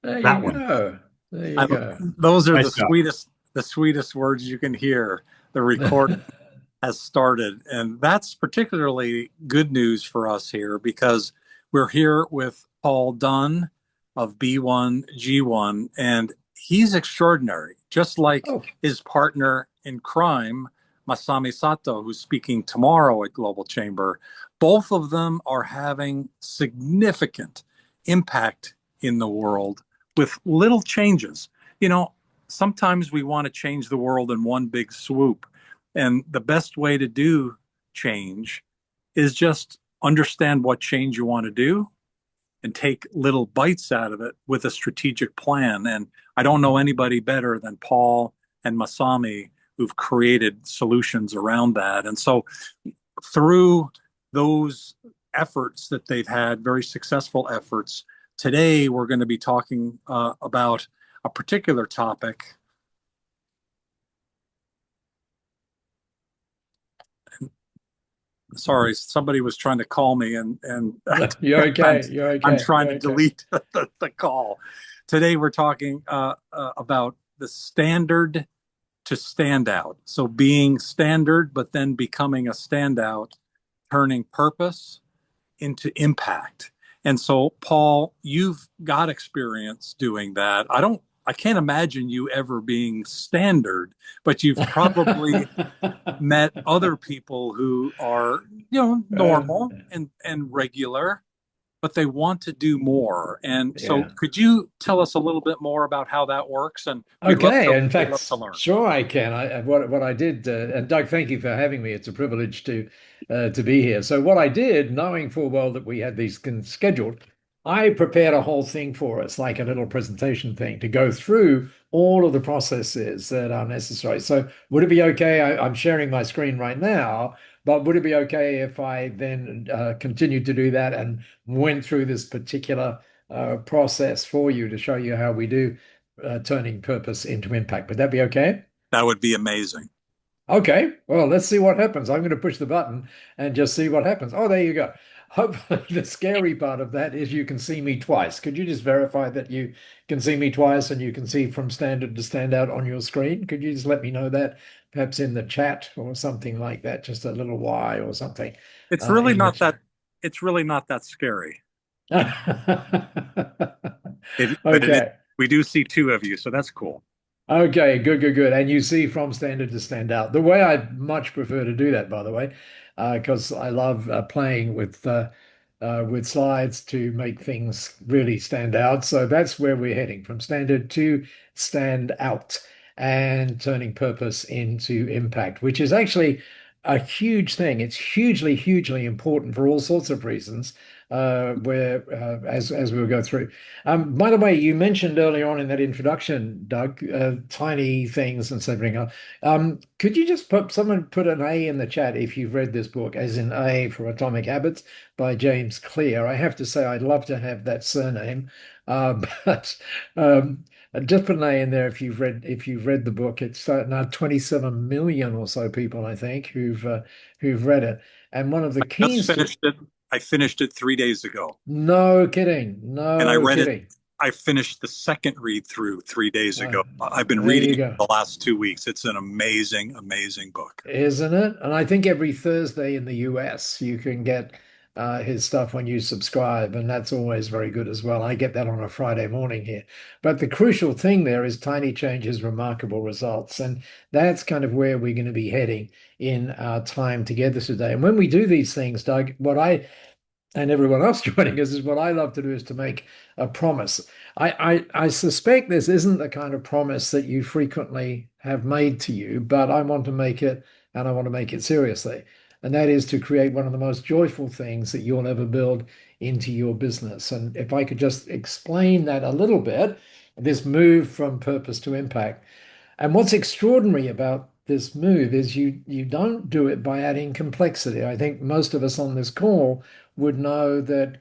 There you That one. go. There you I, go. those are Nice job. the sweetest words you can hear. The record has started, and that's particularly good news for us here because we're here with Paul Dunn of B1G1, and he's extraordinary, just like Oh, his partner in crime, Masami Sato, who's speaking tomorrow at Global Chamber. Both of them are having significant impact in the world with little changes. You know, sometimes we want to change the world in one big swoop. And the best way to do change is just understand what change you want to do and take little bites out of it with a strategic plan. And I don't know anybody better than Paul and Masami who've created solutions around that. And so through those efforts that they've had, very successful efforts, today we're going to be talking about a particular topic. Sorry, somebody was trying to call me, and you're I'm okay. You're I'm okay. trying You're to okay. delete the call. Today we're talking about the standard to stand out. So being standard, but then becoming a standout, turning purpose into impact. And so, Paul, you've got experience doing that. I can't imagine you ever being standard, but you've probably met other people who are, normal and regular, but they want to do more. And so yeah. could you tell us a little bit more about how that works? And Okay. In we'd love to fact, learn. sure I can. What I did, and Doug, thank you for having me. It's a privilege to be here. So what I did, knowing full well that we had these scheduled, I prepared a whole thing for us, like a little presentation thing, to go through all of the processes that are necessary. So would it be okay? I'm sharing my screen right now, but would it be okay if I then continued to do that and went through this particular process for you to show you how we do turning purpose into impact? Would that be okay? That would be amazing. Okay, well, let's see what happens. I'm going to push the button and just see what happens. Oh, there you go. Hopefully, the scary part of that is you can see me twice. Could you just verify that you can see me twice and you can see from standard to standout on your screen? Could you just let me know that, perhaps in the chat or something like that, just a little Y or something It's really in the not chat. that it's really not that scary. But it is, Okay. we do see two of you, so that's cool. Okay, good, good, good. And you see from standard to stand out. The way I much prefer to do that, by the way, because I love playing with slides to make things really stand out. So that's where we're heading, from standard to stand out and turning purpose into impact, which is actually a huge thing. It's hugely, hugely important for all sorts of reasons, where as we'll go through. By the way, you mentioned earlier on in that introduction, Doug, tiny things and everything else. Could you just someone put an A in the chat if you've read this book, as in A for Atomic Habits by James Clear? I have to say, I'd love to have that surname, but just put an A in there if you've read the book. It's now 27 million or so people, I think, who've read it. And one of the Just keys to finished it. I finished it 3 days ago, no kidding, and I no read it. kidding. I finished the second read through 3 days Uh, ago. I've been there reading you it go. the last 2 weeks. It's an amazing, amazing book. Isn't it? And I think every Thursday in the US you can get his stuff when you subscribe, and that's always very good as well. I get that on a Friday morning here. But the crucial thing there is tiny changes, remarkable results, and that's kind of where we're going to be heading in our time together today. And when we do these things, Doug, what I and everyone else joining us is what I love to do is to make a promise. I suspect this isn't the kind of promise that you frequently have made to you, but I want to make it, and I want to make it seriously. And that is to create one of the most joyful things that you'll ever build into your business. And if I could just explain that a little bit, this move from purpose to impact. And what's extraordinary about this move is you don't do it by adding complexity. I think most of us on this call would know that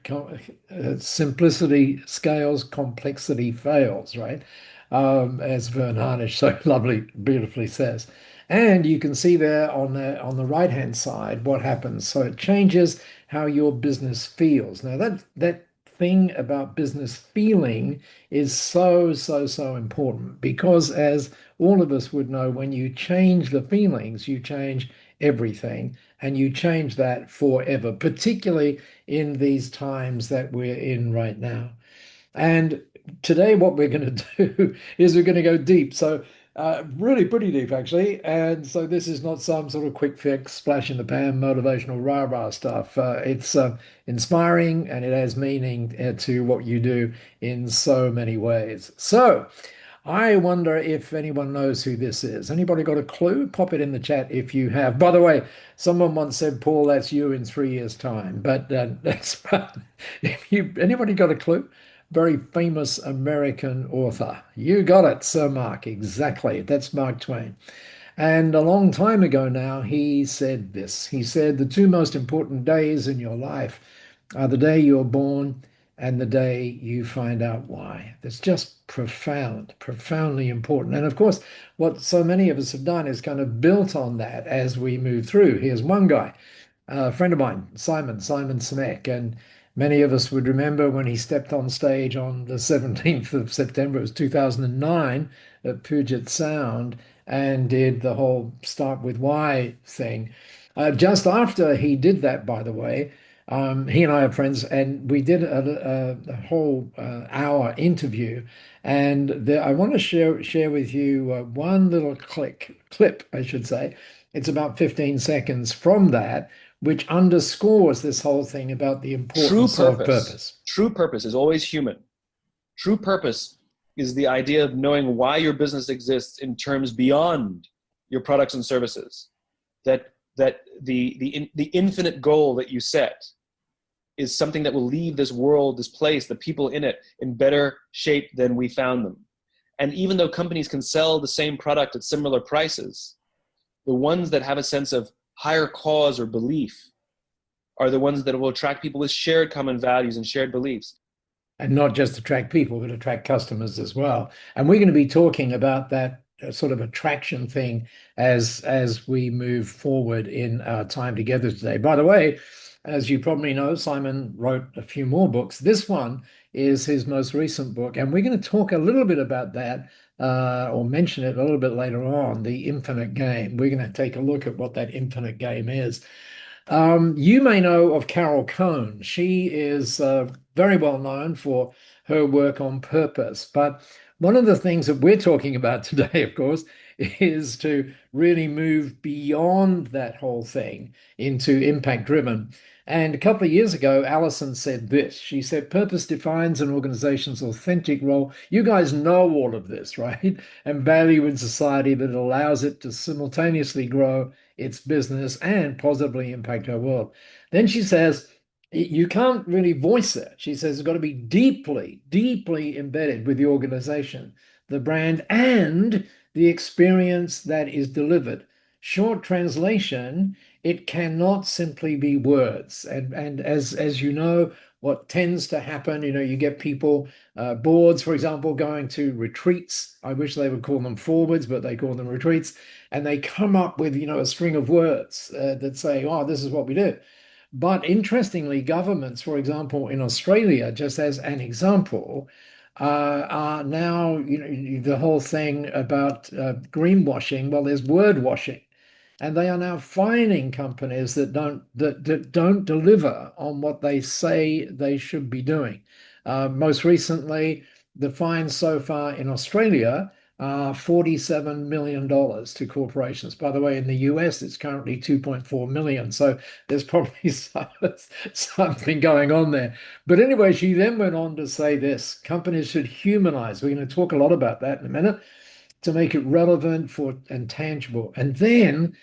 simplicity scales, complexity fails, right? As Vern Harnish so lovely, beautifully says. And you can see there on the right-hand side what happens. So it changes how your business feels. Now that thing about business feeling is so, so, so important because, as all of us would know, when you change the feelings, you change everything and you change that forever, particularly in these times that we're in right now. And today, what we're going to do is we're going to go deep. So, really pretty deep, actually. And so, this is not some sort of quick fix, splash in the pan, motivational rah rah stuff. It's inspiring and it has meaning to what you do in so many ways. So, I wonder if anyone knows who this is. Anybody got a clue? Pop it in the chat if you have. By the way, someone once said, Paul, that's you in 3 years' time. But that's if you anybody got a clue? Very famous American author. You got it, Sir Mark. Exactly. That's Mark Twain. And a long time ago now, he said this. He said, the two most important days in your life are the day you're born and the day you find out why. That's just profound, profoundly important. And of course, what so many of us have done is kind of built on that as we move through. Here's one guy, a friend of mine, Simon Sinek, and many of us would remember when he stepped on stage on the 17th of September, it was 2009 at Puget Sound, and did the whole start with why thing. Just after he did that, by the way, he and I are friends, and we did a whole hour interview. And I want to share with you one little clip, I should say. It's about 15 seconds from that, which underscores this whole thing about the importance of purpose. True purpose is always human. True purpose is the idea of knowing why your business exists in terms beyond your products and services. That the infinite goal that you set is something that will leave this world, this place, the people in it, in better shape than we found them. And even though companies can sell the same product at similar prices, the ones that have a sense of higher cause or belief are the ones that will attract people with shared common values and shared beliefs. And not just attract people, but attract customers as well. And we're going to be talking about that sort of attraction thing as we move forward in our time together today. By the way, as you probably know, Simon wrote a few more books. This one is his most recent book, and we're going to talk a little bit about that or mention it a little bit later on, The Infinite Game. We're going to take a look at what that infinite game is. You may know of Carol Cohn. She is very well known for her work on purpose. But one of the things that we're talking about today, of course, is to really move beyond that whole thing into impact driven. And a couple of years ago, Alison said this. She said, purpose defines an organization's authentic role. You guys know all of this, right? And value in society that allows it to simultaneously grow its business and positively impact our world. Then she says, you can't really voice it. She says it's got to be deeply, deeply embedded with the organization, the brand, and the experience that is delivered. Short translation, it cannot simply be words. And as you know, what tends to happen, you get people, boards, for example, going to retreats. I wish they would call them forwards, but they call them retreats. And they come up with, a string of words that say, oh, this is what we do. But interestingly, governments, for example, in Australia, just as an example, are now, the whole thing about greenwashing, well, there's word washing. And they are now fining companies that don't deliver on what they say they should be doing. Most recently, the fines so far in Australia are $47 million to corporations. By the way, in the US, it's currently 2.4 million. So there's probably something going on there. But anyway, she then went on to say this: companies should humanize. We're going to talk a lot about that in a minute, to make it relevant for and tangible. And then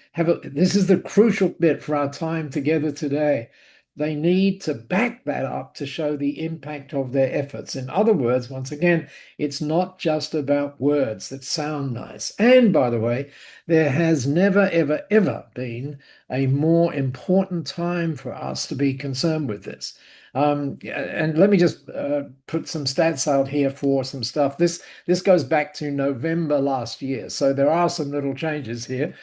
this is the crucial bit for our time together today. They need to back that up to show the impact of their efforts. In other words, once again, it's not just about words that sound nice. And by the way, there has never, ever, ever been a more important time for us to be concerned with this. And let me just put some stats out here for some stuff. This goes back to November last year, so there are some little changes here,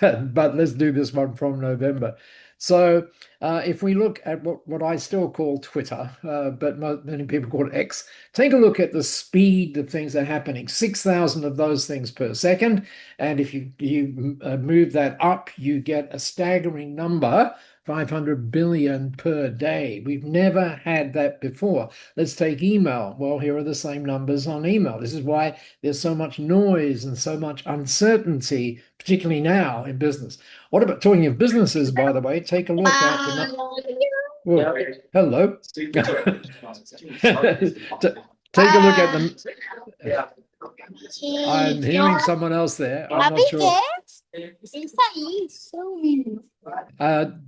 but let's do this one from November. So if we look at what I still call Twitter, but many people call it X, take a look at the speed of things that are happening. 6,000 of those things per second. And if you move that up, you get a staggering number, 500 billion per day. We've never had that before. Let's take email. Well, here are the same numbers on email. This is why there's so much noise and so much uncertainty, particularly now in business. What about talking of businesses, by the way? Take a look at the. Whoa, hello. Take a look at the. I'm hearing someone else there. I'm not sure.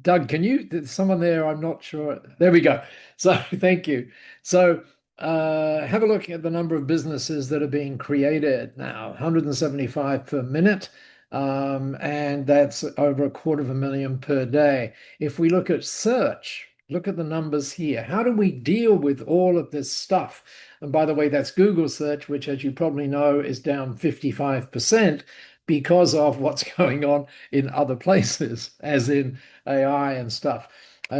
Doug, can you? There's someone there. I'm not sure. There we go. So thank you. So have a look at the number of businesses that are being created now, 175 per minute. And that's over 250,000 per day. If we look at search, look at the numbers here. How do we deal with all of this stuff? And by the way, that's Google search, which, as you probably know, is down 55% because of what's going on in other places, as in AI and stuff.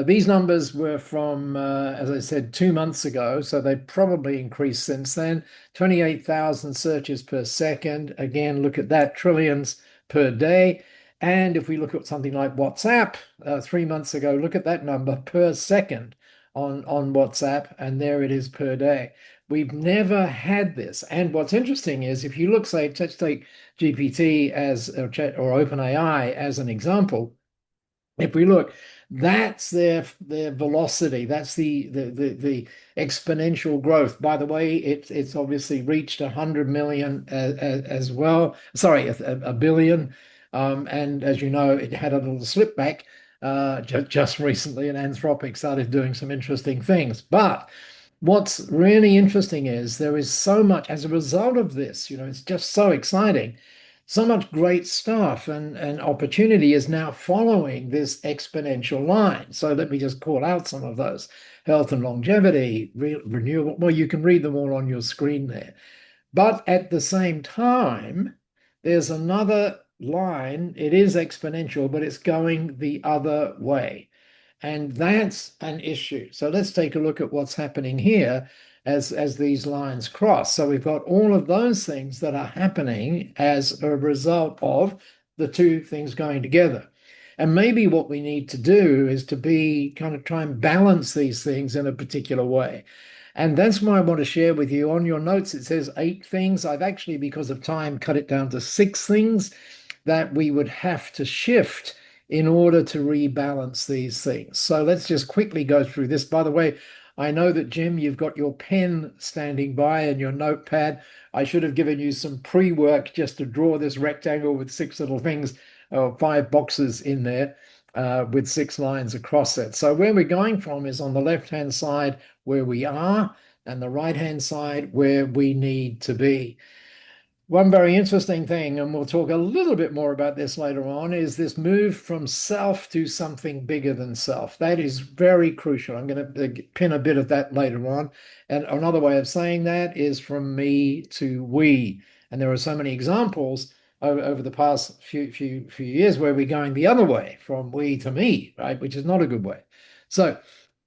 These numbers were from, as I said, 2 months ago, so they've probably increased since then. 28,000 searches per second. Again, look at that, trillions per day. And if we look at something like WhatsApp, 3 months ago, look at that number per second on WhatsApp, and there it is per day. We've never had this. And what's interesting is if you look, say, let's take GPT as or OpenAI as an example. If we look, that's their velocity. That's the exponential growth. By the way, it's obviously reached 100 million as well. Sorry, a billion. And as you know, it had a little slip back just recently, and Anthropic started doing some interesting things. But what's really interesting is there is so much as a result of this, it's just so exciting. So much great stuff and opportunity is now following this exponential line. So let me just call out some of those. Health and longevity, renewable. Well, you can read them all on your screen there. But at the same time, there's another line. It is exponential, but it's going the other way. And that's an issue. So let's take a look at what's happening here as these lines cross. So we've got all of those things that are happening as a result of the two things going together. And maybe what we need to do is to be kind of try and balance these things in a particular way. And that's why I want to share with you. On your notes, it says 8 things. I've actually, because of time, cut it down to 6 things that we would have to shift in order to rebalance these things. So let's just quickly go through this. By the way, I know that, Jim, you've got your pen standing by and your notepad. I should have given you some pre-work just to draw this rectangle with 6 little things, or 5 boxes in there with 6 lines across it. So where we're going from is on the left-hand side where we are, and the right-hand side where we need to be. One very interesting thing, and we'll talk a little bit more about this later on, is this move from self to something bigger than self. That is very crucial. I'm going to pin a bit of that later on. And another way of saying that is from me to we. And there are so many examples over the past few years where we're going the other way, from we to me, right? Which is not a good way. So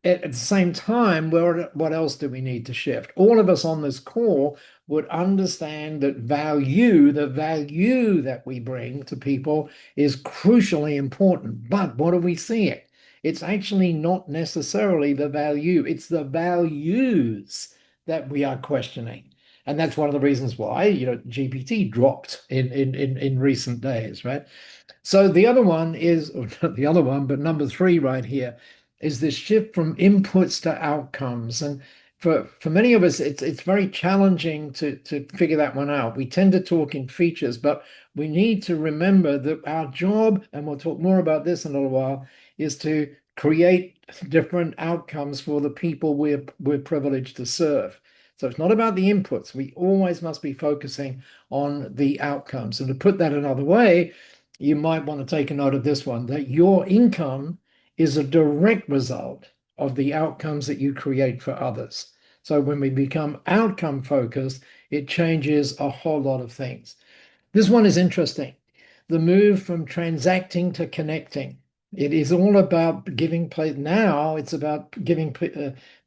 at the same time, what else do we need to shift? All of us on this call would understand that the value that we bring to people is crucially important. But what are we seeing? It's actually not necessarily the value, it's the values that we are questioning. And that's one of the reasons why, GPT dropped in recent days, right? So the other one is, or not the other one, but number 3 right here is this shift from inputs to outcomes. And for many of us, it's very challenging to figure that one out. We tend to talk in features, but we need to remember that our job, and we'll talk more about this in a little while, is to create different outcomes for the people we're privileged to serve. So it's not about the inputs. We always must be focusing on the outcomes. And to put that another way, you might want to take a note of this one, that your income is a direct result of the outcomes that you create for others. So when we become outcome focused, it changes a whole lot of things. This one is interesting. The move from transacting to connecting. It is all about giving place. Now it's about giving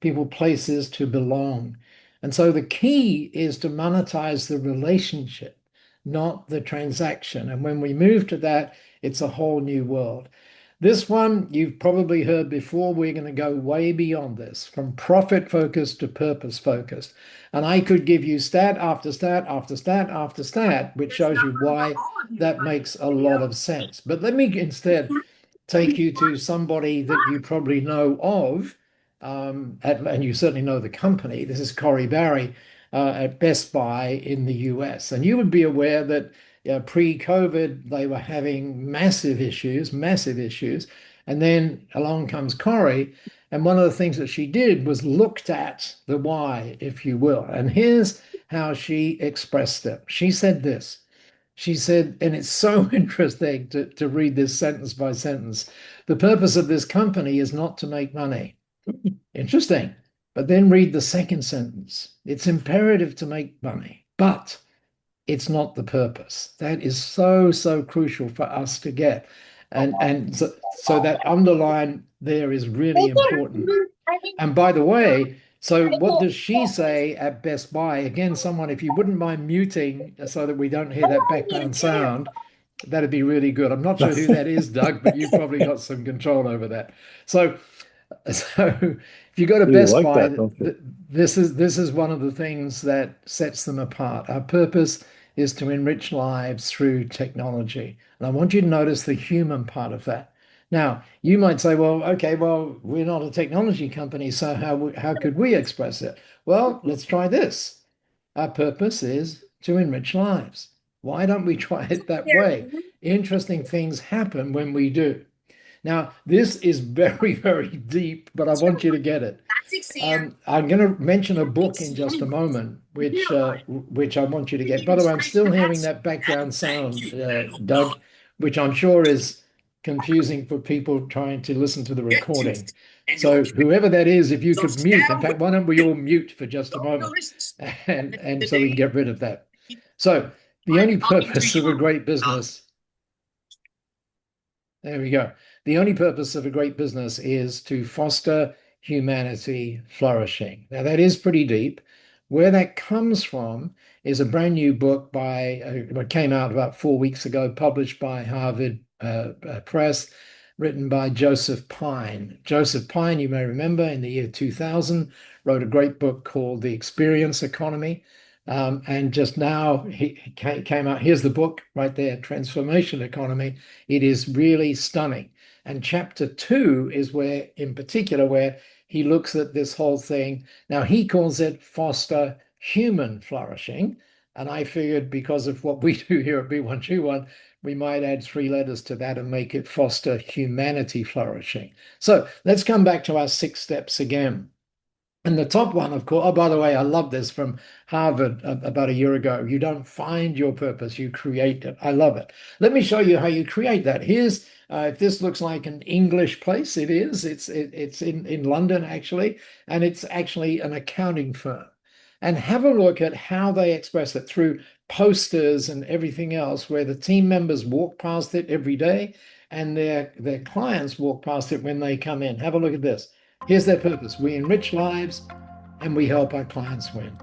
people places to belong. And so the key is to monetize the relationship, not the transaction. And when we move to that, it's a whole new world. This one you've probably heard before. We're going to go way beyond this, from profit focused to purpose focused. And I could give you stat after stat after stat after stat, which shows you why that makes a lot of sense. But let me instead take you to somebody that you probably know of, and you certainly know the company. This is Corey Barry at Best Buy in the US. And you would be aware that pre-COVID, they were having massive issues, massive issues. And then along comes Corey. And one of the things that she did was looked at the why, if you will. And here's how she expressed it. She said this. She said, and it's so interesting to read this sentence by sentence. The purpose of this company is not to make money. Interesting. But then read the second sentence. It's imperative to make money, but it's not the purpose. That is so, so crucial for us to get. And so that underline there is really important. And by the way, so what does she say at Best Buy? Again, someone, if you wouldn't mind muting so that we don't hear that background sound, that'd be really good. I'm not sure who that is, Doug, but you've probably got some control over that. So, so if you go to You Best like Buy, that, don't you? this is one of the things that sets them apart. Our purpose is to enrich lives through technology. And I want you to notice the human part of that. Now, you might say, well, okay, well, we're not a technology company, so how could we express it? Well, let's try this. Our purpose is to enrich lives. Why don't we try it that way? Interesting things happen when we do. Now, this is very, very deep, but I want you to get it. I'm going to mention a book in just a moment, which I want you to get. By the way, I'm still hearing that background sound, Doug, which I'm sure is confusing for people trying to listen to the recording. So whoever that is, if you could mute. In fact, why don't we all mute for just a moment, and so we can get rid of that. So the only purpose of a great business. There we go. The only purpose of a great business is to foster humanity flourishing. Now, that is pretty deep. Where that comes from is a brand new book what came out about 4 weeks ago, published by Harvard Press, written by Joseph Pine. Joseph Pine, you may remember, in the year 2000, wrote a great book called The Experience Economy. And just now he came out. Here's the book right there, Transformation Economy. It is really stunning. And chapter 2 is where, in particular, where he looks at this whole thing. Now, he calls it foster human flourishing. And I figured because of what we do here at B1G1, we might add 3 letters to that and make it foster humanity flourishing. So let's come back to our 6 steps again. And the top one, of course, oh, by the way, I love this from Harvard about a year ago. You don't find your purpose, you create it. I love it. Let me show you how you create that. Here's, if this looks like an English place, it is. It's in London, actually, and it's actually an accounting firm. And have a look at how they express it through posters and everything else, where the team members walk past it every day and their clients walk past it when they come in. Have a look at this. Here's their purpose. We enrich lives and we help our clients win.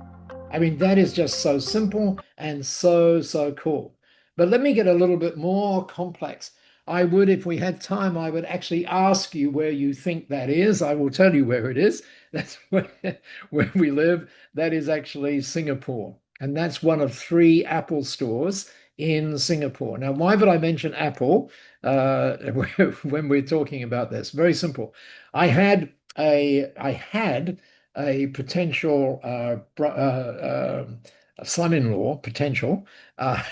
I mean, that is just so simple and so, so cool. But let me get a little bit more complex. I would, if we had time, I would actually ask you where you think that is. I will tell you where it is. That's where we live. That is actually Singapore. And that's one of 3 Apple stores in Singapore. Now, why would I mention Apple when we're talking about this? Very simple. I had a potential son-in-law, potential.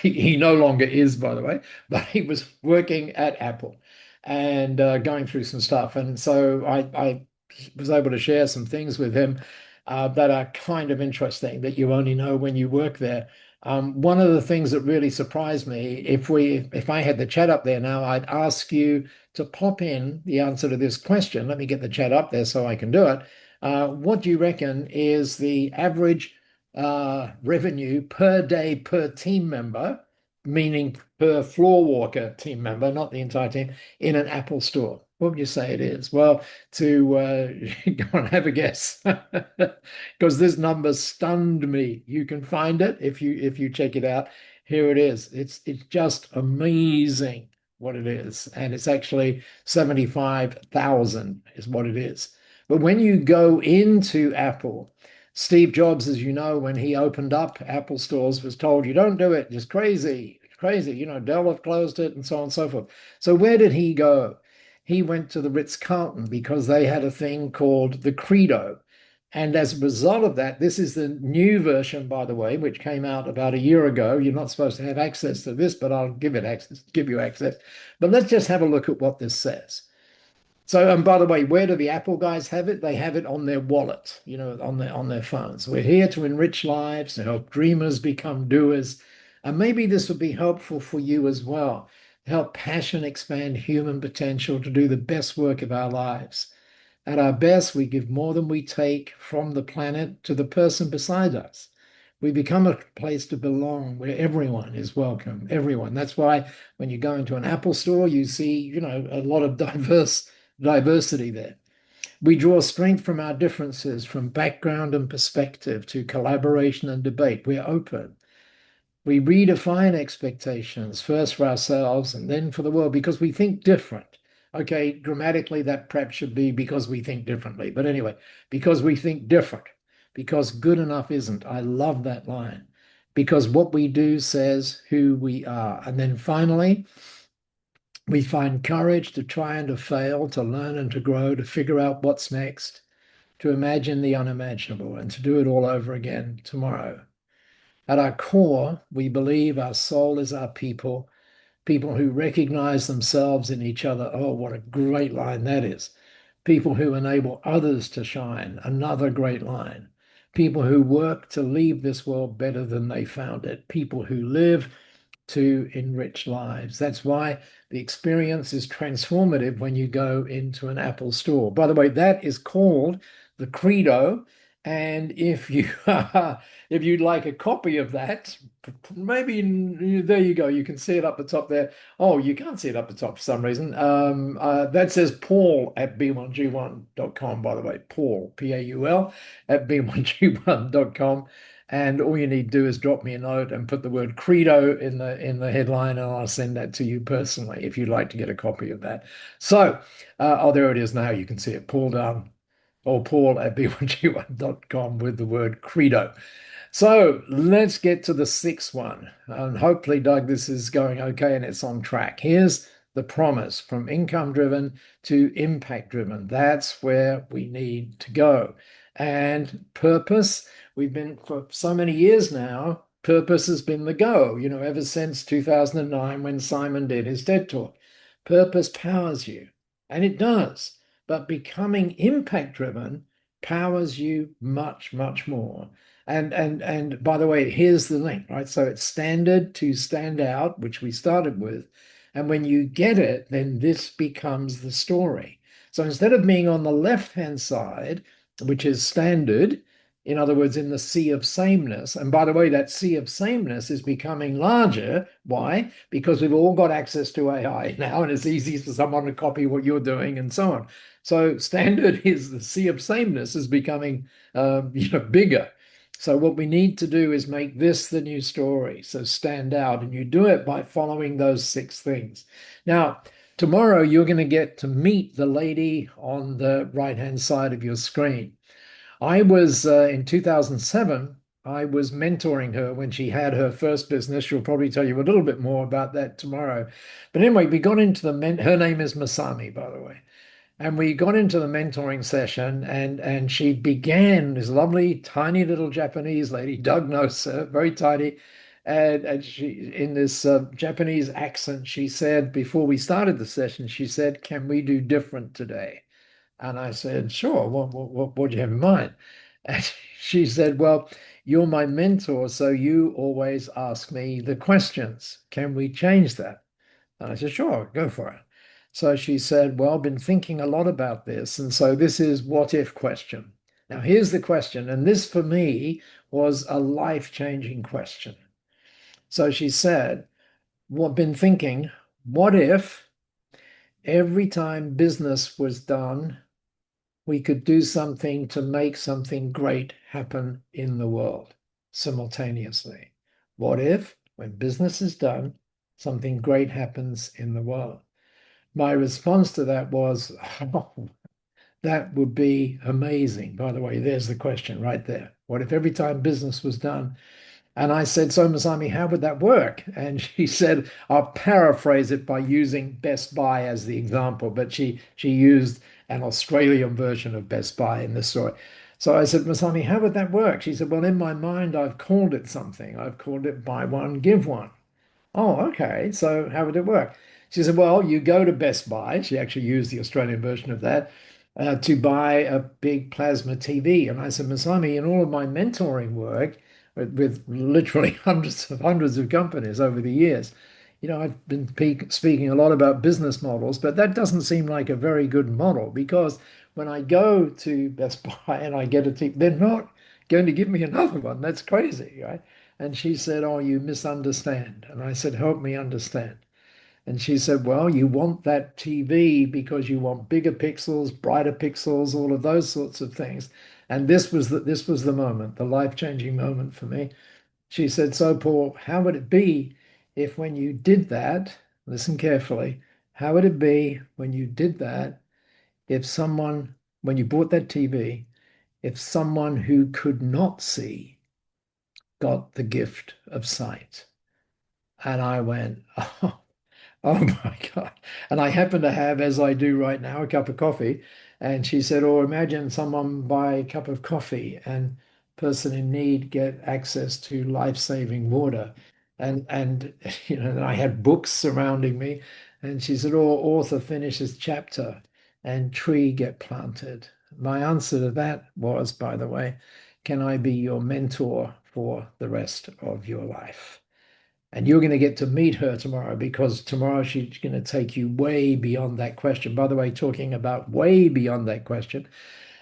He no longer is, by the way, but he was working at Apple and going through some stuff. And so I was able to share some things with him that are kind of interesting that you only know when you work there. One of the things that really surprised me, if I had the chat up there now, I'd ask you to pop in the answer to this question. Let me get the chat up there so I can do it. What do you reckon is the average revenue per day per team member meaning per floor walker team member, not the entire team, in an Apple store? What would you say it is? Well, to go and have a guess, because this number stunned me. You can find it if you check it out. Here it is. It's just amazing what it is, and it's actually 75,000 is what it is. But when you go into Apple, Steve Jobs, as you know, when he opened up Apple stores, was told, you don't do it. It's crazy. It's crazy. Dell have closed it and so on and so forth. So where did he go? He went to the Ritz-Carlton because they had a thing called the Credo. And as a result of that, this is the new version, by the way, which came out about a year ago. You're not supposed to have access to this, but I'll give you access. But let's just have a look at what this says. So, and by the way, where do the Apple guys have it? They have it on their wallet, on their phones. We're here to enrich lives, to help dreamers become doers. And maybe this would be helpful for you as well. Help passion expand human potential to do the best work of our lives. At our best, we give more than we take from the planet to the person beside us. We become a place to belong where everyone is welcome, everyone. That's why when you go into an Apple store, you see, a lot of diversity there. We draw strength from our differences, from background and perspective to collaboration and debate. We're open. We redefine expectations, first for ourselves and then for the world, because we think different. Okay, grammatically, that perhaps should be because we think differently. But anyway, because we think different, because good enough isn't. I love that line. Because what we do says who we are. And then finally, we find courage to try and to fail, to learn and to grow, to figure out what's next, to imagine the unimaginable, and to do it all over again tomorrow. At our core, we believe our soul is our people, people who recognize themselves in each other. Oh, what a great line that is. People who enable others to shine. Another great line. People who work to leave this world better than they found it. People who live to enrich lives. That's why the experience is transformative when you go into an Apple store. By the way, that is called the Credo. And if you if you'd like a copy of that, maybe there you go. You can see it up the top there. Oh, you can't see it up the top for some reason. That says Paul at b1g1.com, by the way. Paul, Paul, at b1g1.com. And all you need to do is drop me a note and put the word Credo in the headline, and I'll send that to you personally if you'd like to get a copy of that. So, oh, there it is now. You can see it. Paul down, or Paul at b1g1.com with the word Credo. So let's get to the sixth one. And hopefully, Doug, this is going okay and it's on track. Here's the promise: from income driven to impact driven. That's where we need to go. And purpose, we've been for so many years now, purpose has been the go, ever since 2009 when Simon did his TED Talk. Purpose powers you, and it does. But becoming impact driven powers you much, much more. And by the way, here's the link, right? So it's standard to stand out, which we started with. And when you get it, then this becomes the story. So instead of being on the left-hand side, which is standard, in other words, in the sea of sameness, and by the way, that sea of sameness is becoming larger. Why? Because we've all got access to AI now, and it's easy for someone to copy what you're doing and so on. So standard is the sea of sameness is becoming bigger. So what we need to do is make this the new story. So stand out, and you do it by following those six things. Now, tomorrow you're going to get to meet the lady on the right-hand side of your screen. I was in 2007, I was mentoring her when she had her first business. She'll probably tell you a little bit more about that tomorrow. But anyway, we got into her name is Masami, by the way. And we got into the mentoring session, and she began, this lovely, tiny little Japanese lady. Doug knows her, very tiny. And she, in this Japanese accent, she said, before we started the session, she said, "Can we do different today?" And I said, "Sure. What do you have in mind?" And she said, "Well, you're my mentor, so you always ask me the questions. Can we change that?" And I said, "Sure, go for it." So she said, "Well, I've been thinking a lot about this. And so this is what if question." Now, here's the question. And this for me was a life-changing question. So she said, been thinking, what if every time business was done, we could do something to make something great happen in the world simultaneously? What if, when business is done, something great happens in the world? My response to that was, oh, that would be amazing. By the way, there's the question right there. What if every time business was done? And I said, so Masami, how would that work? And she said, I'll paraphrase it by using Best Buy as the example, but she used an Australian version of Best Buy in this story. So I said, Masami, how would that work? She said, well, in my mind, I've called it something. I've called it buy one, give one. Oh, okay. So how would it work? She said, well, you go to Best Buy. She actually used the Australian version of that to buy a big plasma TV. And I said, Masami, in all of my mentoring work with literally hundreds of companies over the years, I've been speaking a lot about business models, but that doesn't seem like a very good model because when I go to Best Buy and I get a TV, they're not going to give me another one. That's crazy, right? And she said, oh, you misunderstand. And I said, help me understand. And she said, well, you want that TV because you want bigger pixels, brighter pixels, all of those sorts of things. And this was the moment, the life-changing moment for me. She said, so Paul, how would it be if when you did that, listen carefully, how would it be when you did that, if someone, when you bought that TV, if someone who could not see got the gift of sight? And I went, oh, oh my God. And I happen to have, as I do right now, a cup of coffee. And she said, oh, imagine someone buy a cup of coffee and person in need get access to life-saving water. And and I had books surrounding me. And she said, oh, author finishes chapter and tree get planted. My answer to that was, by the way, can I be your mentor for the rest of your life? And you're going to get to meet her tomorrow because tomorrow she's going to take you way beyond that question. By the way, talking about way beyond that question,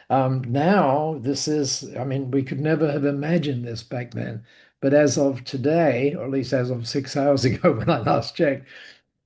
now this is, I mean, we could never have imagined this back then. But as of today, or at least as of 6 hours ago when I last checked,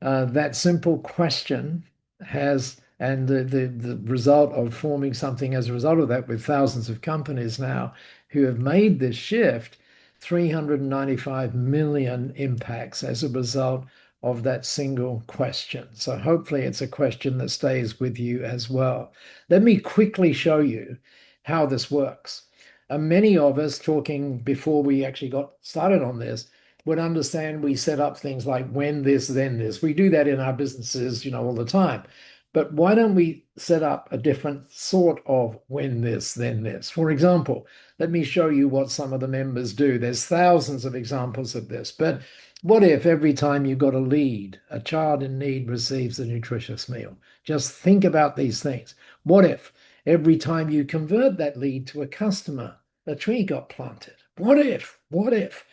that simple question has, and the result of forming something as a result of that with thousands of companies now who have made this shift, 395 million impacts as a result of that single question. So hopefully it's a question that stays with you as well. Let me quickly show you how this works. Many of us talking before we actually got started on this would understand we set up things like when this, then this. We do that in our businesses, all the time. But why don't we set up a different sort of when this, then this? For example, let me show you what some of the members do. There's thousands of examples of this. But what if every time you got a lead, a child in need receives a nutritious meal? Just think about these things. What if every time you convert that lead to a customer, a tree got planted? What if? What if?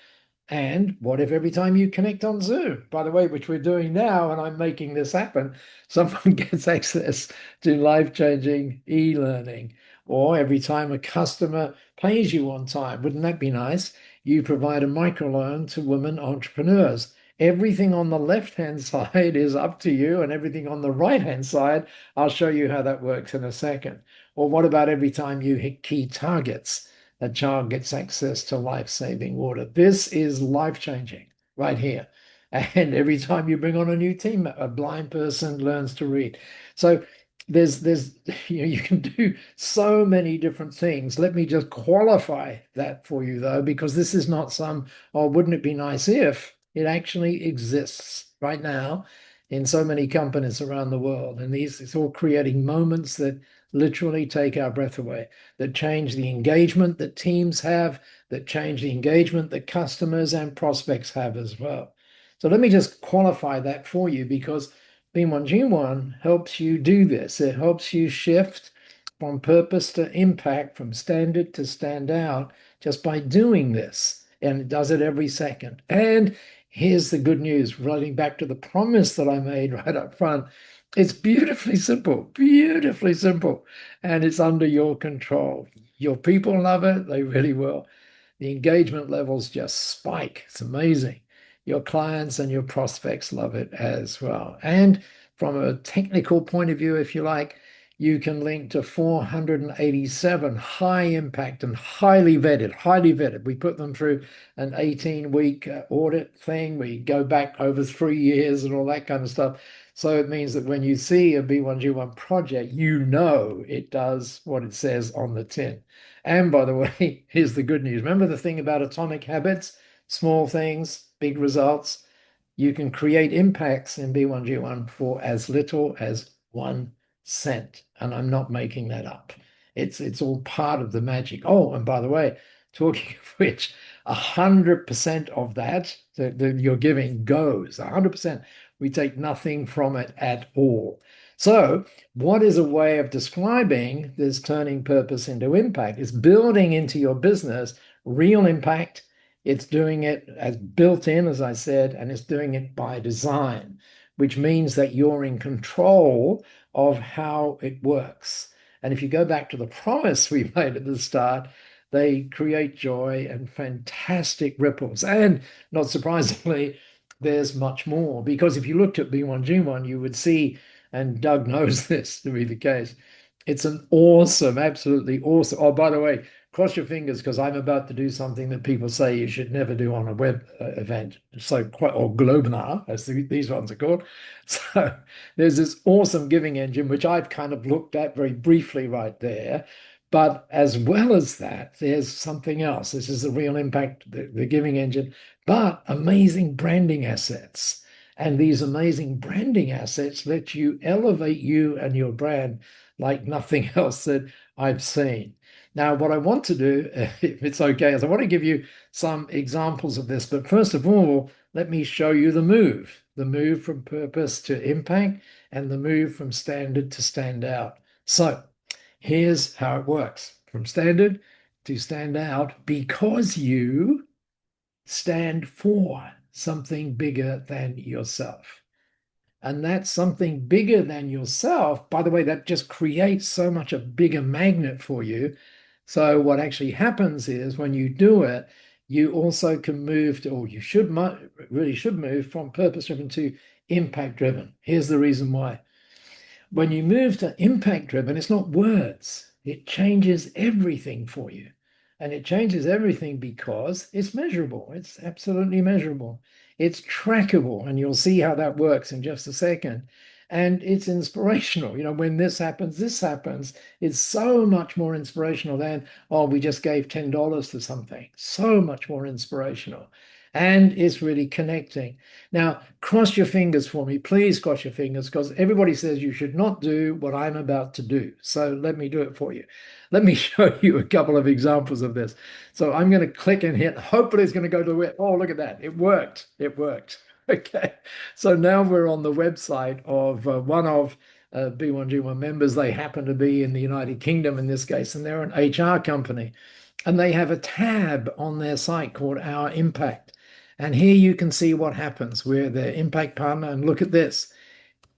And what if every time you connect on Zoom, by the way, which we're doing now, and I'm making this happen, someone gets access to life-changing e-learning? Or every time a customer pays you on time, wouldn't that be nice? You provide a microloan to women entrepreneurs. Everything on the left-hand side is up to you, and everything on the right-hand side, I'll show you how that works in a second. Or what about every time you hit key targets? A child gets access to life-saving water. This is life-changing right here. And every time you bring on a new team, a blind person learns to read. So there's you can do so many different things. Let me just qualify that for you though, because this is not some, oh, wouldn't it be nice if it actually exists right now in so many companies around the world. And it's all creating moments that literally take our breath away, that change the engagement that teams have, that change the engagement that customers and prospects have as well. So let me just qualify that for you because B1G1 helps you do this. It helps you shift from purpose to impact, from standard to stand out just by doing this. And it does it every second. And here's the good news, relating back to the promise that I made right up front. It's beautifully simple, beautifully simple, and it's under your control. Your people love it, they really will. The engagement levels just spike. It's amazing. Your clients and your prospects love it as well. And from a technical point of view, if you like, you can link to 487 high impact and highly vetted, highly vetted. We put them through an 18-week audit thing. We go back over 3 years and all that kind of stuff. So it means that when you see a B1G1 project, you know it does what it says on the tin. And by the way, here's the good news. Remember the thing about atomic habits? Small things, big results. You can create impacts in B1G1 for as little as 1 cent. And I'm not making that up. It's all part of the magic. Oh, and by the way, talking of which, 100% of that that you're giving goes. 100%. We take nothing from it at all. So, what is a way of describing this turning purpose into impact? It's building into your business real impact. It's doing it as built in, as I said, and it's doing it by design, which means that you're in control of how it works. And if you go back to the promise we made at the start, they create joy and fantastic ripples. And not surprisingly, there's much more. Because if you looked at B1G1, you would see, and Doug knows this to be the case, it's an awesome, absolutely awesome. Oh, by the way, cross your fingers because I'm about to do something that people say you should never do on a web event. So quite, or Globinar, as these ones are called. So there's this awesome giving engine, which I've kind of looked at very briefly right there. But as well as that, there's something else. This is the real impact, the giving engine, but amazing branding assets. And these amazing branding assets let you elevate you and your brand like nothing else that I've seen. Now, what I want to do, if it's okay, is I want to give you some examples of this. But first of all, let me show you the move from purpose to impact, and the move from standard to stand out. So here's how it works from standard to stand out because you stand for something bigger than yourself. And that's something bigger than yourself. By the way, that just creates so much a bigger magnet for you. So what actually happens is when you do it, you also can move to, or you should really should move from purpose driven to impact driven. Here's the reason why. When you move to impact driven, it's not words. It changes everything for you. And it changes everything because it's measurable. It's absolutely measurable. It's trackable, and you'll see how that works in just a second. And it's inspirational. You know, when this happens, this happens. It's so much more inspirational than, oh, we just gave $10 to something. So much more inspirational. And it's really connecting. Now, cross your fingers for me. Please cross your fingers because everybody says you should not do what I'm about to do. So let me do it for you. Let me show you a couple of examples of this. So I'm going to click and hit. Hopefully it's going to go to it. Oh, look at that. It worked. It worked. Okay. So now we're on the website of one of B1G1 members. They happen to be in the United Kingdom in this case, and they're an HR company. And they have a tab on their site called Our Impact. And here you can see what happens. We're their impact partner. And look at this.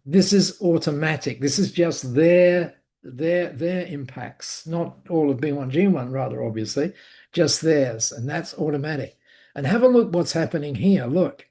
This is automatic. This is just their impacts, not all of B1G1, rather obviously, just theirs. And that's automatic. And have a look what's happening here. Look,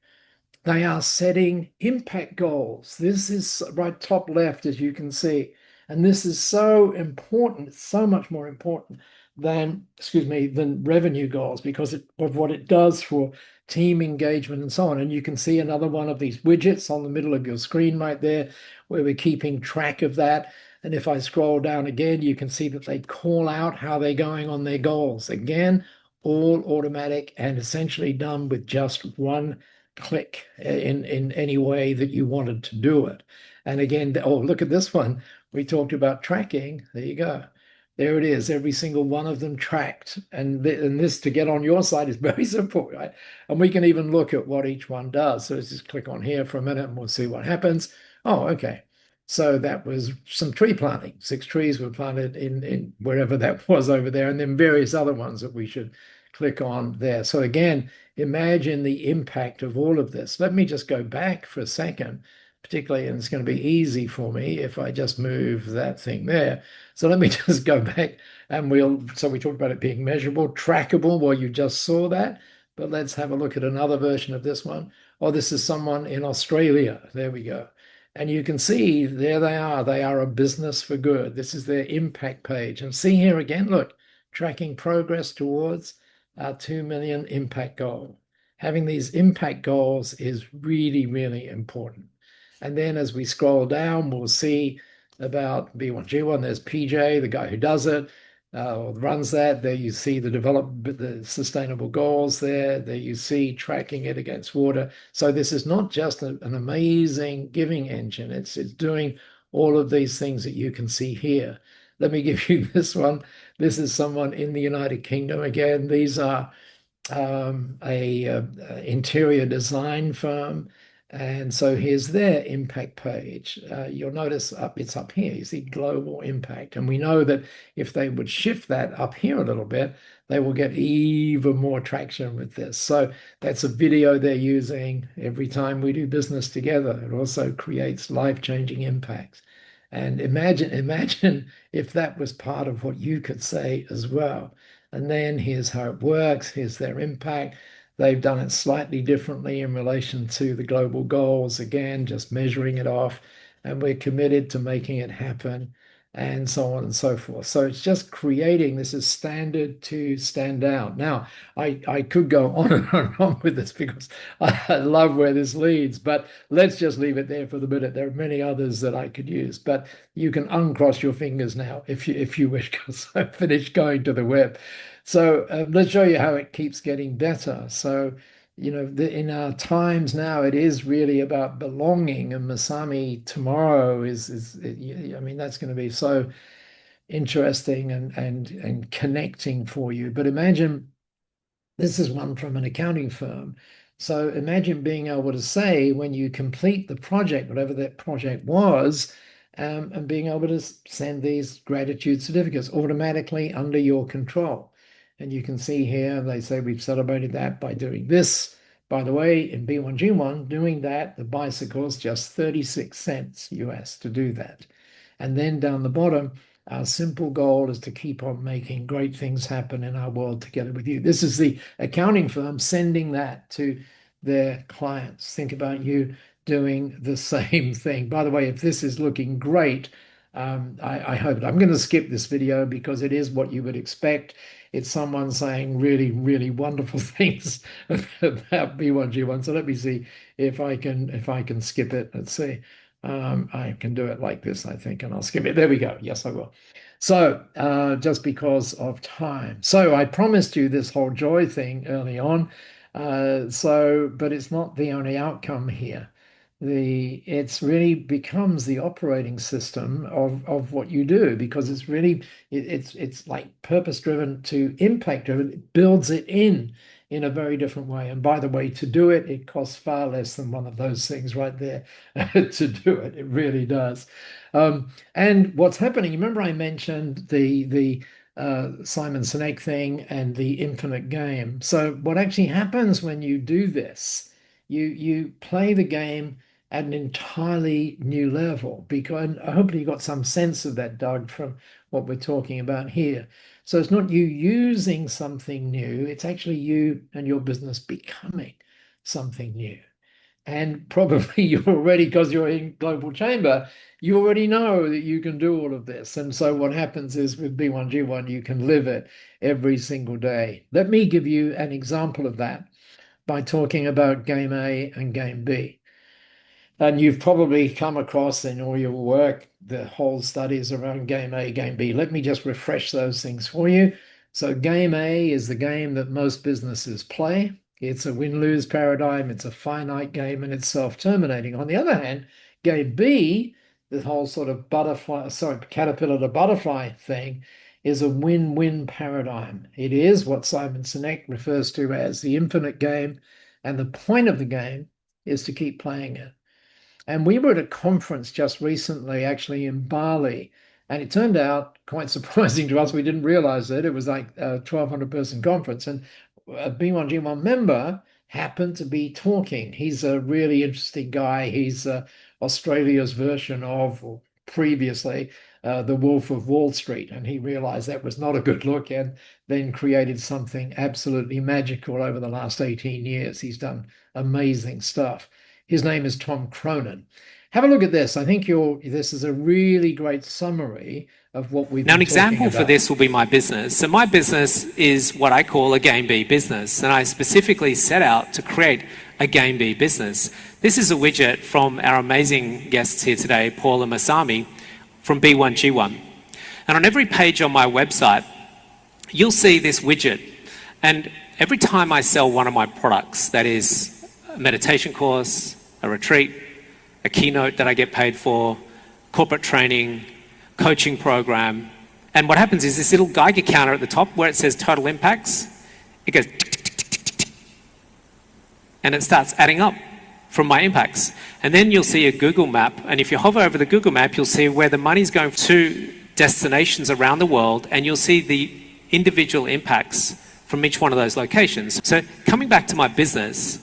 they are setting impact goals. This is right top left, as you can see. And this is so important, it's so much more important than, excuse me, than revenue goals because of what it does for team engagement and so on. And you can see another one of these widgets on the middle of your screen right there, where we're keeping track of that. And if I scroll down again, you can see that they call out how they're going on their goals. Again, all automatic and essentially done with just one click in any way that you wanted to do it. And again, oh, look at this one. We talked about tracking. There you go. There it is, every single one of them tracked. And this to get on your site is very simple, right? And we can even look at what each one does. So let's just click on here for a minute and we'll see what happens. Oh, okay. So that was some tree planting. 6 trees were planted in wherever that was over there, and then various other ones that we should click on there. So again, imagine the impact of all of this. Let me just go back for a second, particularly, and it's going to be easy for me if I just move that thing there. So let me just go back and so we talked about it being measurable, trackable. Well, you just saw that. but let's have a look at another version of this one. Oh, this is someone in Australia. There we go. And you can see there they are. They are a business for good. This is their impact page. And see here again, look, tracking progress towards our 2 million impact goal. Having these impact goals is really, really important. And then as we scroll down, we'll see about B1G1. There's PJ, the guy who does it, runs that. There you see the sustainable goals there. There you see tracking it against water. So this is not just an amazing giving engine. It's doing all of these things that you can see here. Let me give you this one. This is someone in the United Kingdom. Again, these are a interior design firm. And so here's their impact page. You'll notice it's up here. You see global impact. And we know that if they would shift that up here a little bit, they will get even more traction with this. So that's a video they're using every time we do business together. It also creates life-changing impacts. And imagine if that was part of what you could say as well. And then here's how it works. Here's their impact. They've done it slightly differently in relation to the global goals. Again, just measuring it off. And we're committed to making it happen and so on and so forth. So it's just creating this is standard to stand out. Now, I could go on and on with this because I love where this leads, but let's just leave it there for the minute. There are many others that I could use, but you can uncross your fingers now if you wish, because I've finished going to the web. So let's show you how it keeps getting better. So in our times now, it is really about belonging, and Masami tomorrow I mean, that's going to be so interesting and connecting for you. But imagine this is one from an accounting firm. So imagine being able to say when you complete the project, whatever that project was, and being able to send these gratitude certificates automatically under your control. And you can see here, they say we've celebrated that by doing this. By the way, in B1G1, doing that, the bicycle's just 36 cents US to do that. And then down the bottom, our simple goal is to keep on making great things happen in our world together with you. This is the accounting firm sending that to their clients. Think about you doing the same thing. By the way, if this is looking great, I hope it. I'm going to skip this video because it is what you would expect. It's someone saying really, really wonderful things about B1G1. So let me see if I can skip it. Let's see. I can do it like this, I think, and I'll skip it. There we go. Yes, I will. So just because of time. So I promised you this whole joy thing early on. But it's not the only outcome here. It's really becomes the operating system of what you do because it's really it's like purpose driven to impact driven. It builds it in a very different way. And by the way, to do it, it costs far less than one of those things right there to do it. It really does. And what's happening, remember I mentioned the Simon Sinek thing and the infinite game. So what actually happens when you do this, you play the game at an entirely new level because I hope you got some sense of that, Doug, from what we're talking about here. So it's not you using something new, it's actually you and your business becoming something new. And probably you already, because you're in Global Chamber, you already know that you can do all of this. And so what happens is with B1G1, you can live it every single day. Let me give you an example of that by talking about game A and game B. And you've probably come across in all your work the whole studies around game A, game B. Let me just refresh those things for you. So game A is the game that most businesses play. It's a win-lose paradigm. It's a finite game and it's self-terminating. On the other hand, game B, the whole sort of caterpillar to butterfly thing, is a win-win paradigm. It is what Simon Sinek refers to as the infinite game, and the point of the game is to keep playing it. And we were at a conference just recently, actually in Bali, and it turned out quite surprising to us. We didn't realize it. It was like a 1,200 person conference, and a B1G1 member happened to be talking. He's a really interesting guy. He's Australia's version of, or previously, The Wolf of Wall Street, and he realized that was not a good look, and then created something absolutely magical over the last 18 years. He's done amazing stuff. His name is Tom Cronin. Have a look at this. I think this is a really great summary of what we've Now, an been talking example for about. this will be my business. So my business is what I call a Game B business, and I specifically set out to create a Game B business. This is a widget from our amazing guests here today, Paul and Masami, from B1G1. And on every page on my website, you'll see this widget. And every time I sell one of my products, that is a meditation course, a retreat, a keynote that I get paid for, corporate training, coaching program, and what happens is this little Geiger counter at the top where it says total impacts, it goes tick, tick, tick, tick, tick, and it starts adding up from my impacts. And then you'll see a Google map, and if you hover over the Google map, you'll see where the money's going to destinations around the world, and you'll see the individual impacts from each one of those locations. So coming back to my business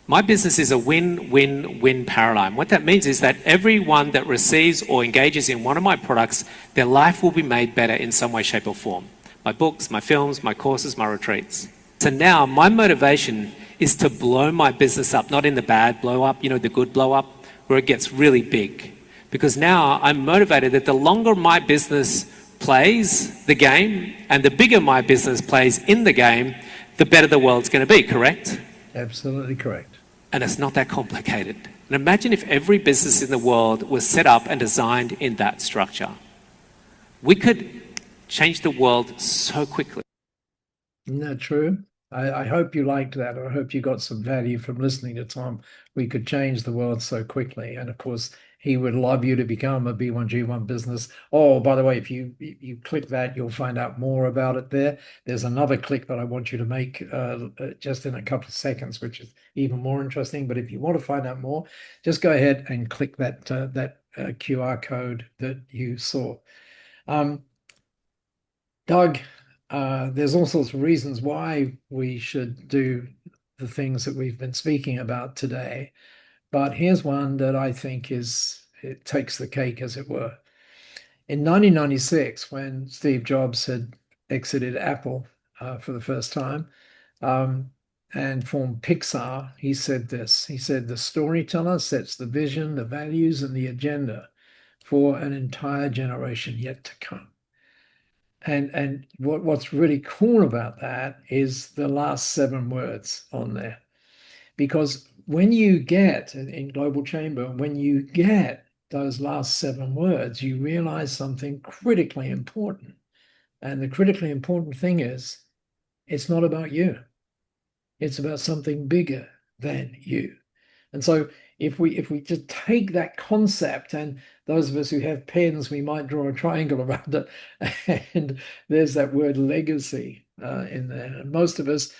is a win-win-win paradigm. What that means is that everyone that receives or engages in one of my products, their life will be made better in some way, shape, or form. My books, my films, my courses, my retreats. So now my motivation is to blow my business up, not in the bad blow up, the good blow up, where it gets really big. Because now I'm motivated that the longer my business plays the game and the bigger my business plays in the game, the better the world's going to be, correct? Absolutely correct. And it's not that complicated. And imagine if every business in the world was set up and designed in that structure. We could change the world so quickly. Isn't that true? I hope you liked that. I hope you got some value from listening to Tom. We could change the world so quickly. And of course, he would love you to become a B1G1 business. Oh, by the way, if you click that, you'll find out more about it there. There's another click that I want you to make just in a couple of seconds, which is even more interesting. But if you want to find out more, just go ahead and click that QR code that you saw. Doug, there's all sorts of reasons why we should do the things that we've been speaking about today. But here's one that I think it takes the cake, as it were. In 1996, when Steve Jobs had exited Apple for the first time and formed Pixar, he said this. He said, "The storyteller sets the vision, the values, and the agenda for an entire generation yet to come." And what's really cool about that is the last 7 words on there. Because when you get in Global Chamber, when you get those last 7 words, you realize something critically important. And the critically important thing is it's not about you. It's about something bigger than you. And so if we just take that concept, and those of us who have pens, we might draw a triangle around it, and there's that word legacy in there. And most of us,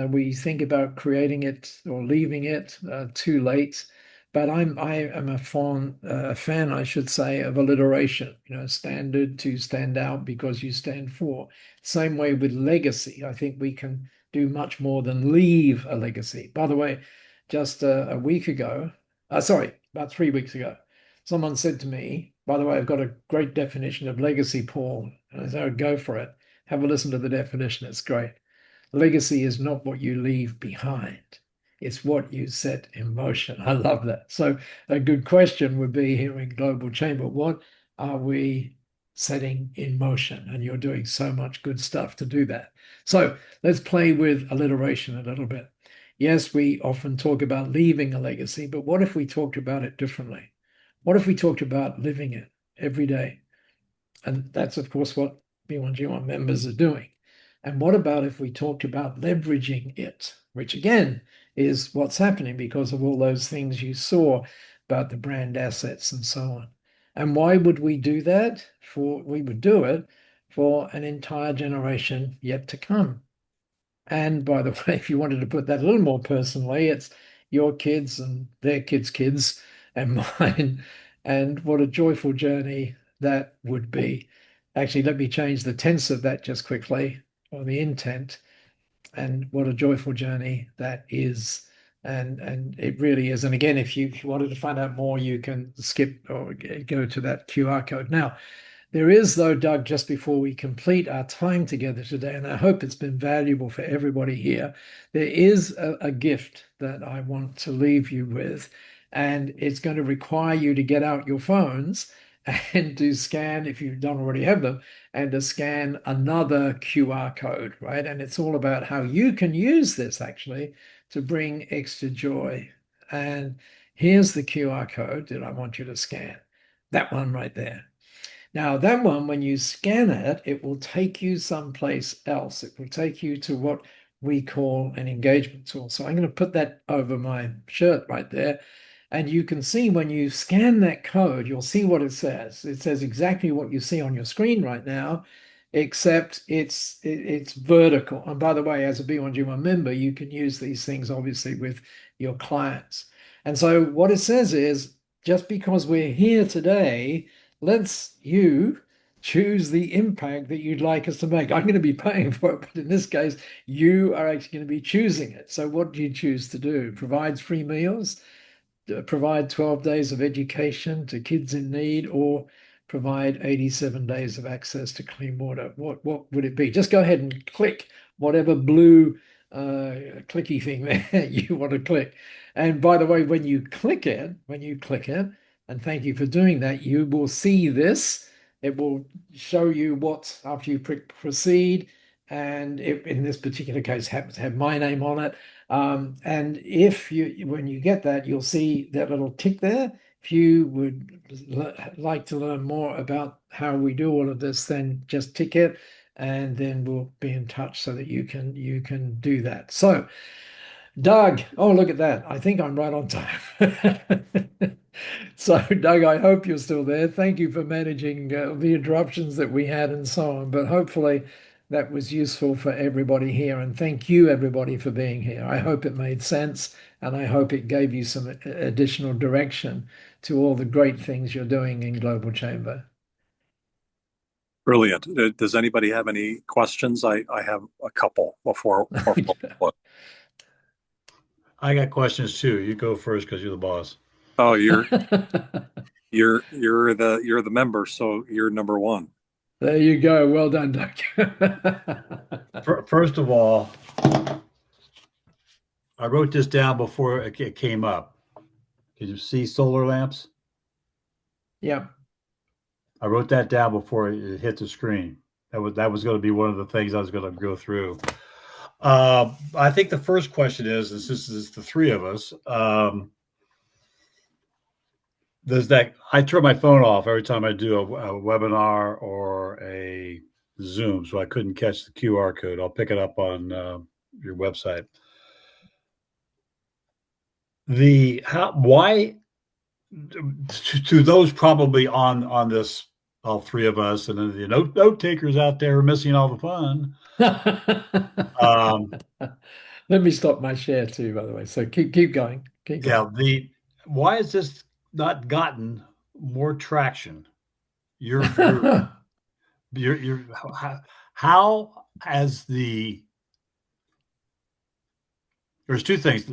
we think about creating it or leaving it too late. But I am a fan, I should say, of alliteration. Standard to stand out because you stand for. Same way with legacy. I think we can do much more than leave a legacy. By the way, just a week ago, about 3 weeks ago, someone said to me, "By the way, I've got a great definition of legacy, Paul." And I said, "Oh, go for it. Have a listen to the definition. It's great. Legacy is not what you leave behind. It's what you set in motion." I love that. So a good question would be here in Global Chamber, what are we setting in motion? And you're doing so much good stuff to do that. So let's play with alliteration a little bit. Yes, we often talk about leaving a legacy, but what if we talked about it differently? What if we talked about living it every day? And that's, of course, what B1G1 members are doing. And what about if we talked about leveraging it, which again is what's happening because of all those things you saw about the brand assets and so on. And why would we do that? We would do it for an entire generation yet to come. And by the way, if you wanted to put that a little more personally, it's your kids and their kids' kids and mine. And what a joyful journey that would be. Actually, let me change the tense of that just quickly, or the intent. And what a joyful journey that is And it really is. And again, if you wanted to find out more, you can skip or go to that QR code. Now, there is, though, Doug, just before we complete our time together today, and I hope it's been valuable for everybody here, there is a gift that I want to leave you with, and it's going to require you to get out your phones and to scan, if you don't already have them, and to scan another QR code, right? And it's all about how you can use this actually to bring extra joy. And here's the QR code that I want you to scan. That one right there. Now, that one, when you scan it, it will take you someplace else. It will take you to what we call an engagement tool. So I'm going to put that over my shirt right there. And you can see when you scan that code, you'll see what it says. It says exactly what you see on your screen right now, except it's vertical. And by the way, as a B1G1 member, you can use these things obviously with your clients. And so what it says is just because we're here today, let's you choose the impact that you'd like us to make. I'm going to be paying for it, but in this case, you are actually going to be choosing it. So what do you choose to do? Provides free meals, provide 12 days of education to kids in need, or provide 87 days of access to clean water. What would it be? Just go ahead and click whatever blue clicky thing there you want to click. And by the way, when you click it, and thank you for doing that, you will see this. It will show you what after you proceed, and it, in this particular case happens to have my name on it. And if you, when you get that, you'll see that little tick there. If you would like to learn more about how we do all of this, then just tick it, and then we'll be in touch so that you can do that. So, Doug, oh look at that! I think I'm right on time. So, Doug, I hope you're still there. Thank you for managing the interruptions that we had and so on. But hopefully that was useful for everybody here. And thank you, everybody, for being here. I hope it made sense and I hope it gave you some additional direction to all the great things you're doing in Global Chamber. Brilliant. Does anybody have any questions? I have a couple before. I got questions too. You go first because you're the boss. Oh, you're the member, so you're number one. There you go. Well done, Doug. First of all, I wrote this down before it came up. Can you see solar lamps? Yeah. I wrote that down before it hit the screen. That was going to be one of the things I was going to go through. I think the first question is, this is the three of us. Does that I turn my phone off every time I do a webinar or a Zoom, so I couldn't catch the QR code. I'll pick it up on your website. Why to those probably on this, all three of us, and then the note takers out there are missing all the fun. Let me stop my share too, by the way. So keep going. Keep Yeah, going. why has this not gotten more traction? You're how has there's two things.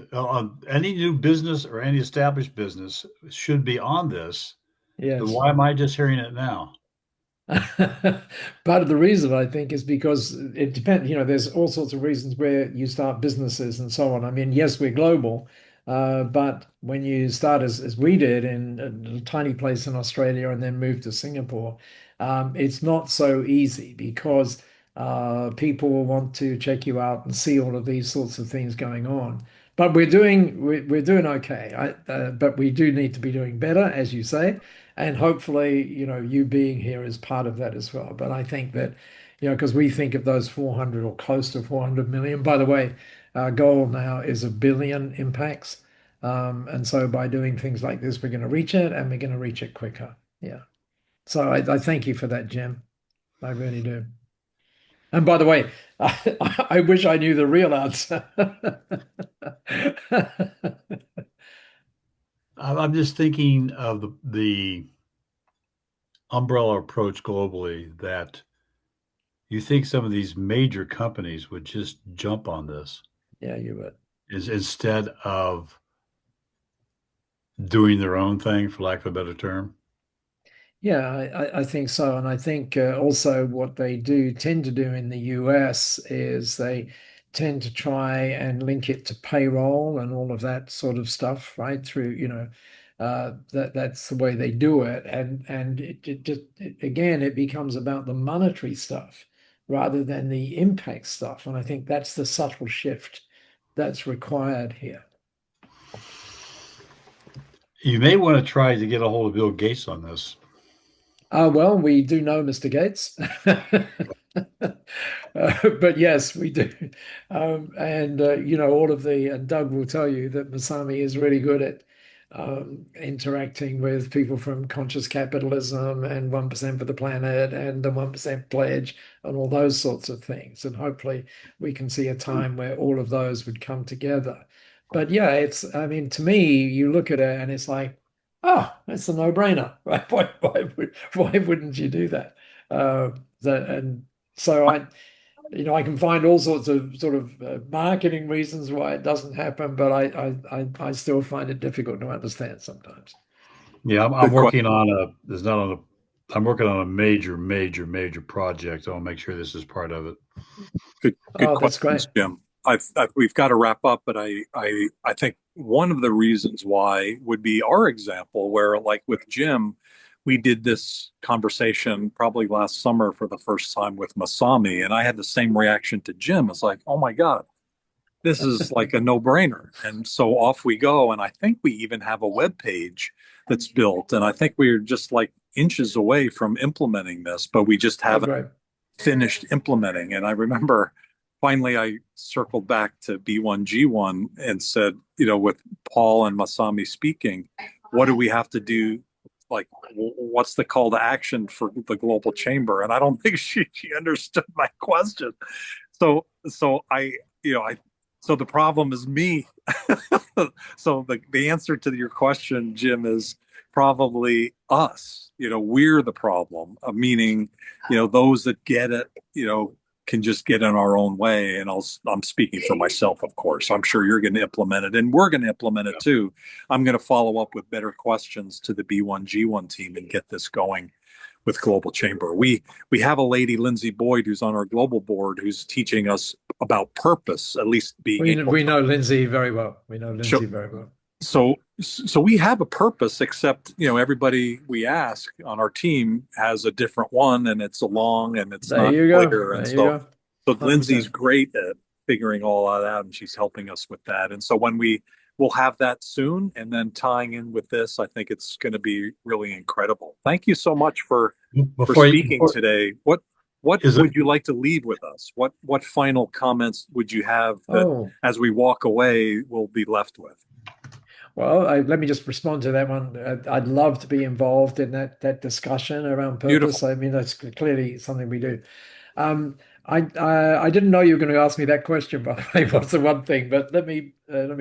Any new business or any established business should be on this. Yes. But why am I just hearing it now? Part of the reason I think is because it depends, there's all sorts of reasons where you start businesses and so on. I mean, yes, we're global, but when you start as we did in a tiny place in Australia and then move to Singapore, it's not so easy because people will want to check you out and see all of these sorts of things going on. But we're doing okay. But we do need to be doing better, as you say. And hopefully, you being here is part of that as well. But I think that, because we think of those 400 or close to 400 million. By the way, our goal now is 1 billion impacts. And so by doing things like this, we're going to reach it and we're going to reach it quicker. Yeah. So I thank you for that, Jim. I really do. And by the way, I wish I knew the real answer. I'm just thinking of the umbrella approach globally, that you think some of these major companies would just jump on this. Yeah, you would. is instead of doing their own thing, for lack of a better term. Yeah, I think so. And I think also what they do tend to do in the US is they tend to try and link it to payroll and all of that sort of stuff, right? Through, that's the way they do it. And it just again, it becomes about the monetary stuff rather than the impact stuff. And I think that's the subtle shift that's required here. You may want to try to get a hold of Bill Gates on this. Well, we do know Mr. Gates. But yes, we do. And all of and Doug will tell you that Masami is really good at interacting with people from conscious capitalism and 1% for the planet and the 1% pledge and all those sorts of things. And hopefully we can see a time where all of those would come together. But yeah, I mean, to me, you look at it and it's like, oh, it's a no-brainer, right? Why wouldn't you do that? And so I can find all sorts of sort of marketing reasons why it doesn't happen, but I still find it difficult to understand sometimes. Yeah, I'm Good question. working on a. There's not on a. I'm working on a major, major, major project. I'll make sure this is part of it. Good Oh, that's questions, great. Jim. We've got to wrap up, but I think one of the reasons why would be our example, where like with Jim, we did this conversation probably last summer for the first time with Masami, and I had the same reaction to Jim. It's like, oh my God, this is like a no-brainer. And so off we go. And I think we even have a web page that's built, and I think we're just like inches away from implementing this, but we just Oh, haven't great. finished implementing. And I remember finally I circled back to B1G1 and said, with Paul and Masami speaking, what do we have to do? Like, what's the call to action for the global chamber? And I don't think she understood my question. So so the problem is me. So the answer to your question, Jim, is probably us. We're the problem, meaning, those that get it, can just get in our own way. And I'm speaking for myself, of course. I'm sure you're going to implement it, and we're going to implement it too. I'm going to follow up with better questions to the B1G1 team and get this going with Global Chamber. We have a lady, Lindsay Boyd, who's on our global board, who's teaching us about purpose, at least being able We to know Lindsay very well. We know show. Lindsay very well. So we have a purpose, except everybody we ask on our team has a different one, and it's long and it's There not you go. clear. And There you go. so Lindsay's 100%. great at figuring all that out, and she's helping us with that. And so when we'll have that soon, and then tying in with this, I think it's going to be really incredible. Thank you so much for speaking today. What Is it? would you like to leave with us? What final comments would you have that, Oh, as we walk away, we'll be left with? well, let me just respond to that one. I'd love to be involved in that discussion around Beautiful. purpose. I mean, that's clearly something we do. I didn't know you were going to ask me that question, by the way. What's the one thing? But let me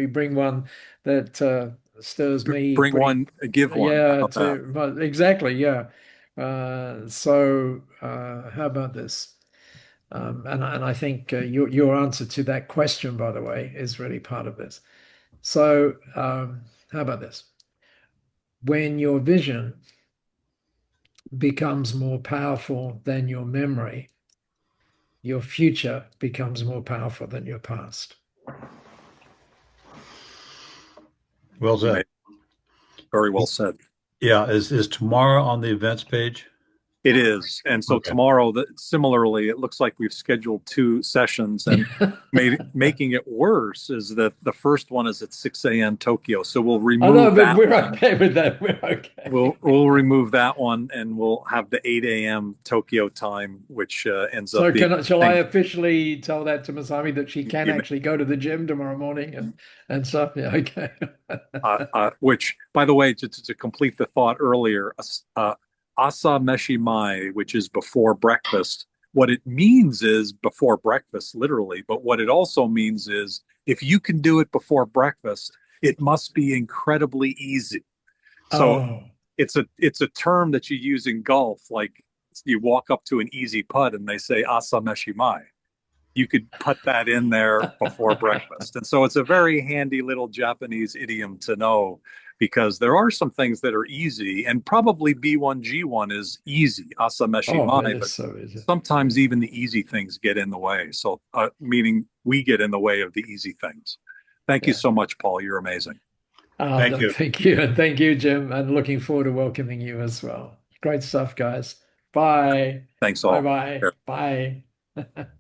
bring one that stirs me Bring pretty. one, give one. How Yeah, about that? well, exactly. Yeah. So how about this? And I think your answer to that question, by the way, is really part of this. So how about this? When your vision becomes more powerful than your memory, your future becomes more powerful than your past. Well said. Very well said. Yeah, is tomorrow on the events page? It is. And so Okay. tomorrow, similarly, it looks like we've scheduled 2 sessions, and making it worse is that the first one is at 6 a.m. Tokyo. So we'll I know, remove but that we're one. okay with that. We're okay. We'll remove that one, and we'll have the 8 a.m. Tokyo time, which ends up So being, shall I I officially tell that to Masami that she think, can actually go to the gym tomorrow morning and stuff? Yeah, okay. which, by the way, to complete the thought earlier, asa meshi mai, which is before breakfast. What it means is before breakfast, literally, but what it also means is if you can do it before breakfast, it must be incredibly easy. So Oh, it's a term that you use in golf, like you walk up to an easy putt and they say asa meshi mai. you could put that in there before breakfast. And so it's a very handy little Japanese idiom to know because there are some things that are easy, and probably B1G1 is easy, Oh, it asameshimai, is but so easy. sometimes even the easy things get in the way. So, meaning we get in the way of the easy things. Thank you Yeah. so much, Paul. You're amazing. Thank No, you. thank you. And thank you, Jim. And looking forward to welcoming you as well. Great stuff, guys. Bye. Thanks Bye all. bye. Bye.